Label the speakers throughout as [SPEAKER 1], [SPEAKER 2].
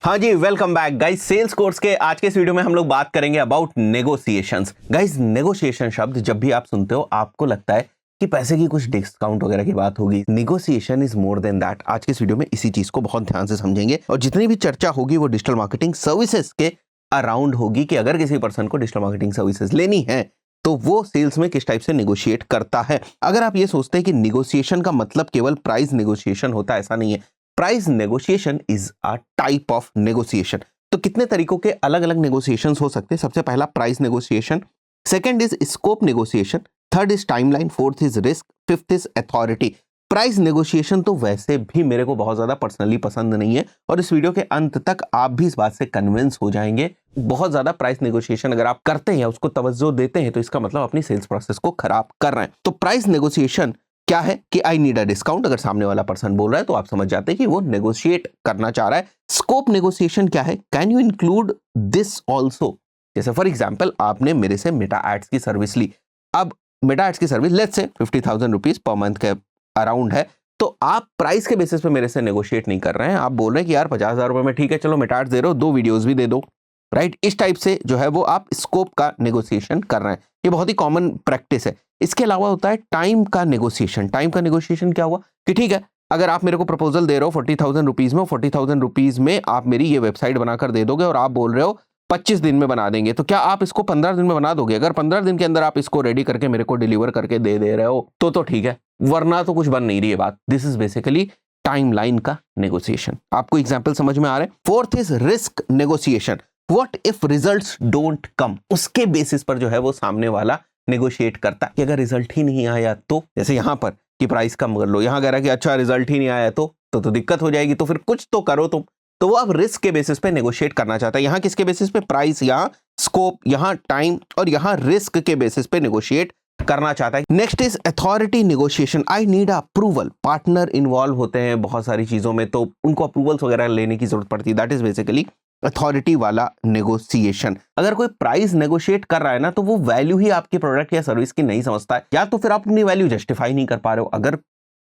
[SPEAKER 1] हाँ जी, welcome back guys. Sales course के आज के इस वीडियो में हम लोग बात करेंगे अबाउट नेगोशिएशंस। गाइस, नेगोशिएशन शब्द जब भी आप सुनते हो आपको लगता है कि पैसे की कुछ डिस्काउंट वगैरह की बात होगी। Negotiation is more than that. आज के इस वीडियो में इसी चीज को बहुत ध्यान से समझेंगे और जितनी भी चर्चा होगी वो डिजिटल मार्केटिंग सर्विसेज के अराउंड होगी कि अगर किसी पर्सन को डिजिटल मार्केटिंग सर्विसेज लेनी है तो वो सेल्स में किस टाइप से नेगोशिएट करता है। अगर आप ये सोचते हैं कि नेगोशिएशन का मतलब केवल प्राइस नेगोशिएशन होता है, ऐसा नहीं है। Price negotiation is a type of negotiation. तो कितने तरीकों के अलग अलग नेगोशिएशंस हो सकते हैं। सबसे पहला price negotiation, second is scope negotiation, third is timeline, fourth is risk, fifth is authority. Price negotiation तो वैसे भी मेरे को बहुत ज्यादा पर्सनली पसंद नहीं है और इस वीडियो के अंत तक आप भी इस बात से कन्विंस हो जाएंगे। बहुत ज्यादा प्राइस नेगोशिएशन अगर आप करते हैं या उसको तवज्जो देते हैं तो इसका मतलब अपनी सेल्स प्रोसेस को खराब कर रहे हैं। तो प्राइस नेगोशिएशन क्या है कि आई नीड अ डिस्काउंट। अगर सामने वाला पर्सन बोल रहा है तो आप समझ जाते हैं कि वो नेगोशिएट करना चाह रहा है। स्कोप नेगोशिएशन क्या है, can you include this also. जैसे फॉर एग्जाम्पल आपने मेरे से मेटा एड्स की सर्विस ली। अब मेटा एड्स की service let's say 50,000 rupees per month के अराउंड है। तो आप प्राइस के बेसिस पे मेरे से नेगोशिएट नहीं कर रहे हैं। आप बोल रहे हैं कि यार 50,000 रुपए में ठीक है, चलो मेटा एड्स दे रहे हो, 2 वीडियोस भी दे दो, राइट। इस टाइप से जो है वो आप स्कोप का नेगोशिएशन कर रहे हैं। ये बहुत ही कॉमन प्रैक्टिस है। इसके अलावा होता है टाइम का नेगोशिएशन। टाइम का नेगोशिएशन क्या हुआ कि ठीक है, अगर आप मेरे को प्रपोजल दे रहे हो 40,000 रुपीज में, 40,000 रुपीज में आप मेरी ये वेबसाइट बनाकर दे दोगे और आप बोल रहे हो 25 दिन में बना देंगे, तो क्या आप इसको 15 दिन में बना दोगे? अगर 15 दिन के अंदर आप इसको रेडी करके मेरे को डिलीवर करके दे दे रहे हो तो ठीक है, वरना तो कुछ बन नहीं रही है बात। दिस इज बेसिकली टाइमलाइन का नेगोशिएशन। आपको एग्जाम्पल समझ में आ रहा है। Fourth is risk negotiation. What if results don't come. उसके बेसिस पर जो है वो सामने वाला नेगोशिएट करता है कि अगर रिजल्ट ही नहीं आया तो, जैसे यहां पर कि प्राइस कम कर लो, यहां कह रहा है कि अच्छा रिजल्ट ही नहीं आया तो दिक्कत हो जाएगी, तो फिर कुछ तो करो तुम। तो वो अब रिस्क के बेसिस पे नेगोशिएट करना चाहता है। यहां किसके बेसिस पे? प्राइस, यहां स्कोप, यहां टाइम और यहां रिस्क के बेसिस पे नेगोशिएट करना चाहता है। Next is authority negotiation. I need approval. Partner involve होते हैं बहुत सारी चीजों में तो उनको अप्रूवल्स वगैरह लेने की जरूरत पड़ती है। दैट इज बेसिकली अथॉरिटी वाला नेगोशिएशन। अगर कोई प्राइस नेगोशिएट कर रहा है ना तो वो वैल्यू ही आपके प्रोडक्ट या सर्विस की नहीं समझता है, या तो फिर आप अपनी वैल्यू जस्टिफाई नहीं कर पा रहे हो। अगर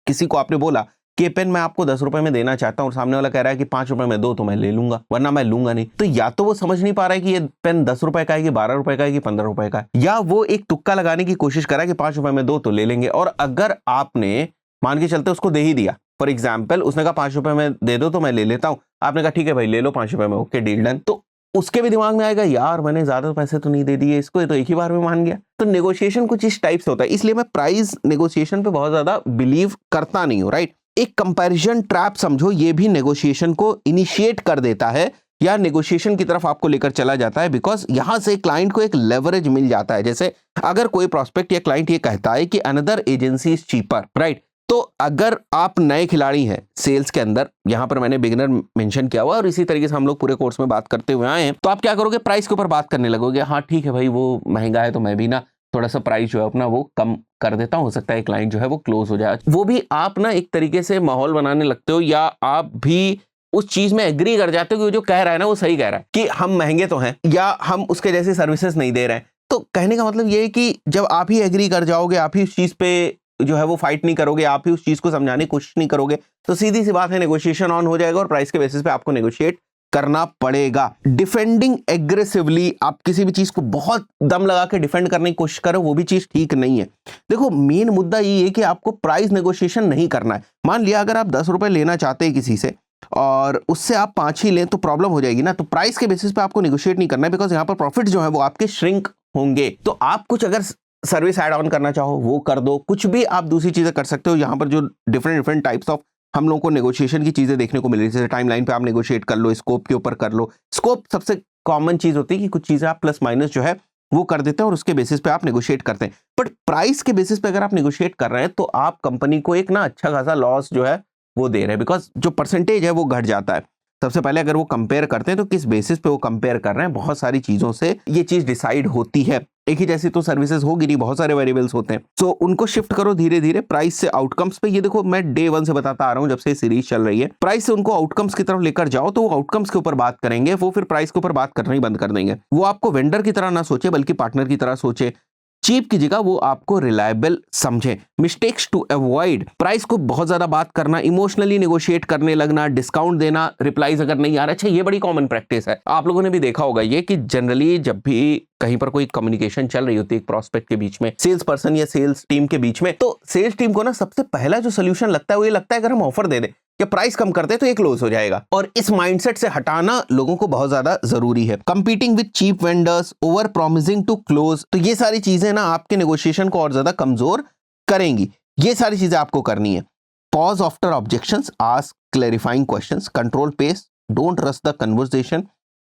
[SPEAKER 1] किसी को आपने बोला कि पेन मैं आपको 10 रुपए में देना चाहता हूं और सामने वाला कह रहा है कि 5 रुपए में दो तो मैं ले लूंगा, वरना मैं लूंगा नहीं, तो या तो वो समझ नहीं पा रहा है कि ये पेन 10 रुपए का है कि 12 रुपए का है कि 15 रुपए का है, या वो एक तुक्का लगाने की कोशिश कर रहा है कि 5 रुपए में दो तो ले लेंगे। और अगर आपने मान के चलते उसको दे ही दिया, फॉर एग्जाम्पल उसने कहा 5 रुपए में दे दो तो मैं ले लेता हूं, आपने कहा ठीक है भाई ले लो 5 रुपए में, ओके डील डन, तो उसके भी दिमाग में आएगा यार मैंने ज्यादा पैसे तो नहीं दे दिए इसको, ये तो एक ही बार में मान गया। तो नेगोशिएशन कुछ इस टाइप से होता है। इसलिए मैं प्राइस नेगोशिएशन पे बहुत ज्यादा बिलीव करता नहीं हूं, राइट। एक कंपैरिजन ट्रैप समझो, ये भी नेगोशिएशन को इनिशिएट कर देता है या नेगोशिएशन की तरफ आपको लेकर चला जाता है, बिकॉज यहां से क्लाइंट को एक लेवरेज मिल जाता है। जैसे अगर कोई प्रोस्पेक्ट या क्लाइंट ये कहता है कि another agency is cheaper, right, तो अगर आप नए खिलाड़ी हैं सेल्स के अंदर, यहां पर मैंने बिगिनर मेंशन किया हुआ और इसी तरीके से हम लोग पूरे कोर्स में बात करते हुए आए हैं, तो आप क्या करोगे? प्राइस के ऊपर बात करने लगोगे। हाँ ठीक है भाई, वो महंगा है तो मैं भी ना थोड़ा सा प्राइस जो है अपना वो कम कर देता हूं, हो सकता है क्लाइंट जो है वो क्लोज हो जाए। वो भी आप ना एक तरीके से माहौल बनाने लगते हो, या आप भी उस चीज में एग्री कर जाते हो कि जो कह रहा है ना वो सही कह रहा है कि हम महंगे तो हैं या हम उसके जैसी सर्विसेज नहीं दे रहे हैं। तो कहने का मतलब ये है कि जब आप ही एग्री कर जाओगे, आप ही उस चीज पे जो है वो फाइट नहीं करोगे, आप ही उस चीज को समझाने की कोशिश नहीं करोगे, तो सीधी सी बात है नेगोशिएशन ऑन हो जाएगा और प्राइस के बेसिस पे आपको नेगोशिएट करना पड़ेगा। डिफेंडिंग एग्रेसिवली, आप किसी भी चीज को बहुत दम लगा के डिफेंड करने की कोशिश करो, वो भी चीज ठीक नहीं है। देखो मेन मुद्दा ये है कि आपको प्राइस नेगोशिएशन नहीं करना है। मान लिया अगर आप 10 रुपए लेना चाहते हैं किसी से और उससे आप 5 ही लें तो प्रॉब्लम हो जाएगी ना। तो प्राइस के बेसिस पे आपको नेगोशिएट नहीं करना है, बिकॉज यहाँ पर प्रॉफिट जो है वो आपके श्रिंक होंगे। तो आप कुछ अगर सर्विस ऐड ऑन करना चाहो वो कर दो, कुछ भी आप दूसरी चीजें कर सकते हो। यहाँ पर जो डिफरेंट टाइप्स ऑफ हम लोगों को नेगोशिएशन की चीजें देखने को मिल रही है, जैसे टाइमलाइन पे आप नेगोशिएट कर लो, स्कोप के ऊपर कर लो। स्कोप सबसे कॉमन चीज होती है कि कुछ चीजें आप प्लस माइनस जो है वो कर देते हैं और उसके बेसिस पे आप नेगोशिएट करते हैं। बट प्राइस के बेसिस पे अगर आप नेगोशिएट कर रहे हैं तो आप कंपनी को एक ना अच्छा खासा लॉस जो है वो दे रहे हैं, बिकॉज जो परसेंटेज है वो घट जाता है। सबसे पहले अगर वो कंपेयर करते हैं तो किस बेसिस पे वो कंपेयर कर रहे हैं, बहुत सारी चीजों से ये चीज डिसाइड होती है। एक ही जैसी तो सर्विसेज होगी नहीं, बहुत सारे वेरिएबल्स होते हैं। सो उनको शिफ्ट करो धीरे धीरे प्राइस से आउटकम्स पे। ये देखो मैं डे 1 से बताता आ रहा हूं जब से सीरीज चल रही है, प्राइस से उनको आउटकम्स की तरफ लेकर जाओ तो वो आउटकम्स के ऊपर बात करेंगे, वो फिर प्राइस के ऊपर बात करना ही बंद कर देंगे। वो आपको वेंडर की तरह ना सोचे बल्कि पार्टनर की तरह सोचे। चीप की जगह वो आपको रिलायबल समझे। मिस्टेक्स टू अवॉइड, प्राइस को बहुत ज्यादा बात करना, इमोशनली नेगोशिएट करने लगना, डिस्काउंट देना, रिप्लाईज अगर नहीं आ रहा। अच्छा, ये बड़ी कॉमन प्रैक्टिस है, आप लोगों ने भी देखा होगा ये कि जनरली जब भी कहीं पर कोई कम्युनिकेशन चल रही होती है एक प्रोस्पेक्ट के बीच में, सेल्स पर्सन या सेल्स टीम के बीच में, तो सेल्स टीम को ना सबसे पहला जो सोल्यूशन लगता है वो ये लगता है अगर हम ऑफर दे दें कि प्राइस कम करते तो ये क्लोज हो जाएगा, और इस माइंडसेट से हटाना लोगों को बहुत ज्यादा जरूरी है। Competing with cheap vendors, over promising to close, तो ये सारी चीजें ना आपके नेगोशिएशन को और ज्यादा कमजोर करेंगी। ये सारी चीजें आपको करनी है। Pause after objections, ask clarifying questions, control pace, don't rush the conversation,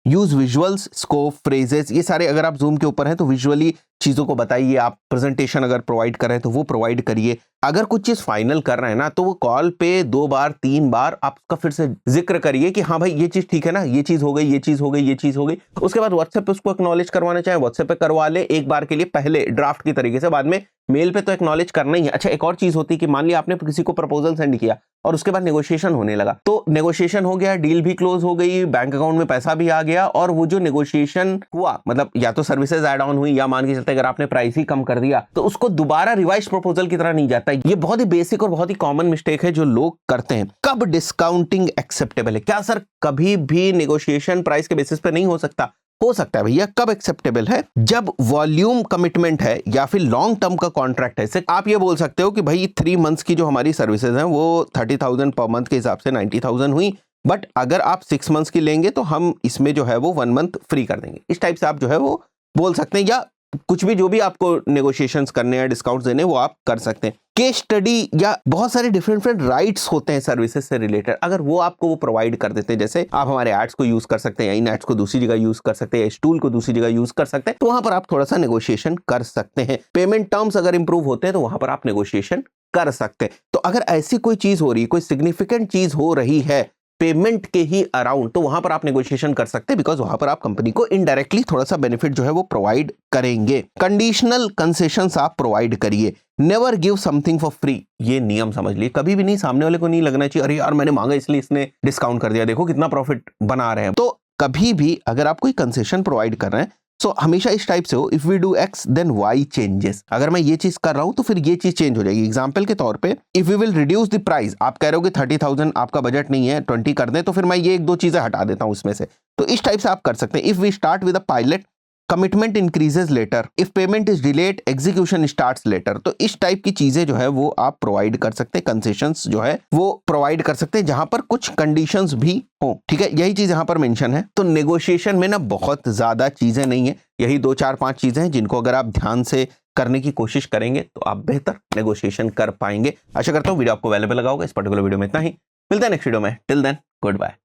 [SPEAKER 1] use visuals, scope, phrases, ये सारे अगर आप जूम के ऊपर हैं तो विजुअली चीजों को बताइए। आप प्रेजेंटेशन अगर प्रोवाइड कर रहे हैं तो वो प्रोवाइड करिए। अगर कुछ चीज फाइनल कर रहे हैं ना तो वो कॉल पे 2 बार 3 बार आप उसका फिर से जिक्र करिए कि हाँ भाई ये चीज ठीक है ना, ये चीज हो गई, ये चीज हो गई, ये चीज हो गई। उसके बाद व्हाट्सएप पे उसको एक्नॉलेज करवाना चाहे व्हाट्सएप पे करवा ले एक बार के लिए, पहले ड्राफ्ट की तरीके से, बाद में मेल पे तो एक्नॉलेज करना ही है। अच्छा, एक और चीज होती है कि मान लिया आपने किसी को प्रपोजल सेंड किया और उसके बाद नेगोशिएशन होने लगा, तो नेगोशिएशन हो गया, डील भी क्लोज हो गई, बैंक अकाउंट में पैसा भी आ गया, और वो जो नेगोशिएशन हुआ मतलब या तो सर्विसेज ऐड ऑन हुई या मान के चलते अगर आपने प्राइस ही कम कर दिया तो उसको दोबारा रिवाइज प्रपोजल की तरह नहीं जाता। ये बहुत ही बेसिक और बहुत ही कॉमन मिस्टेक है जो लोग करते हैं। कब डिस्काउंटिंग एक्सेप्टेबल है? क्या सर कभी भी नेगोशिएशन प्राइस के बेसिस पे नहीं हो सकता? हो सकता है भैया। कब एक्सेप्टेबल है? जब वॉल्यूम कमिटमेंट है या फिर लॉन्ग टर्म का कॉन्ट्रैक्ट है। सिर्फ आप ये बोल सकते हो कि भाई 3 मंथ्स की जो हमारी सर्विसेज हैं वो 30,000 पर मंथ के हिसाब से 90,000 हुई, बट अगर आप 6 मंथ्स की लेंगे तो हम इसमें जो है वो 1 मंथ फ्री कर देंगे। इस टाइप से आप जो है वो बोल सकते हैं, या कुछ भी जो भी आपको नेगोशिएशंस करने हैं, डिस्काउंट्स देने, वो आप कर सकते हैं। केस स्टडी या बहुत सारे डिफरेंट राइट्स होते हैं सर्विसेज से रिलेटेड, अगर वो आपको वो प्रोवाइड कर देते हैं, जैसे आप हमारे एड्स को यूज कर सकते हैं या इन एड्स को दूसरी जगह यूज कर सकते हैं या इस टूल को दूसरी जगह यूज कर सकते हैं, तो वहां पर आप थोड़ा सा नेगोशिएशन कर सकते हैं। पेमेंट टर्म्स अगर इंप्रूव होते हैं तो वहां पर आप नेगोशिएशन कर सकते हैं। तो अगर ऐसी कोई चीज हो रही है, कोई सिग्निफिकेंट चीज हो रही है पेमेंट के ही अराउंड, तो वहां पर आप नेगोशिएशन कर सकते हैं, बिकॉज वहां पर आप कंपनी को इनडायरेक्टली थोड़ा सा बेनिफिट जो है वो प्रोवाइड करेंगे। कंडीशनल कंसेशंस आप प्रोवाइड करिए। Never give something for free, ये नियम समझ लिए। कभी भी नहीं, सामने वाले को नहीं लगना चाहिए अरे यार मैंने मांगा इसलिए इसने डिस्काउंट कर दिया, देखो कितना प्रॉफिट बना रहे हैं। तो कभी भी अगर आप कोई कंसेशन प्रोवाइड कर रहे हैं तो हमेशा इस टाइप से हो, if we do X then Y changes. अगर मैं ये चीज कर रहा हूं तो फिर ये चीज चेंज हो जाएगी। एग्जांपल के तौर पे if we will reduce the price, आप कह रहे हो कि 30,000 आपका बजट नहीं है, 20 कर दें, तो फिर मैं ये 1-2 चीजें हटा देता हूं इसमें से। तो इस टाइप से आप कर सकते हैं। If we start with a pilot, commitment increases later, if payment is delayed, execution starts later. तो इस टाइप की चीजें जो है वो आप प्रोवाइड कर सकते हैं, कंसेशंस जो है वो प्रोवाइड कर सकते हैं, जहां पर कुछ कंडीशंस भी हो। ठीक है, यही चीज यहां पर मेंशन है। तो नेगोशिएशन में ना बहुत ज्यादा चीजें नहीं है, यही 2-4-5 चीजें हैं जिनको अगर आप ध्यान से करने की कोशिश करेंगे तो आप बेहतर नेगोशिएशन कर पाएंगे। आशा करता हूं वीडियो आपको वैल्यूएबल लगा होगा। इस पर्टिकुलर वीडियो में इतना ही, मिलता है नेक्स्ट वीडियो में। Till then good bye.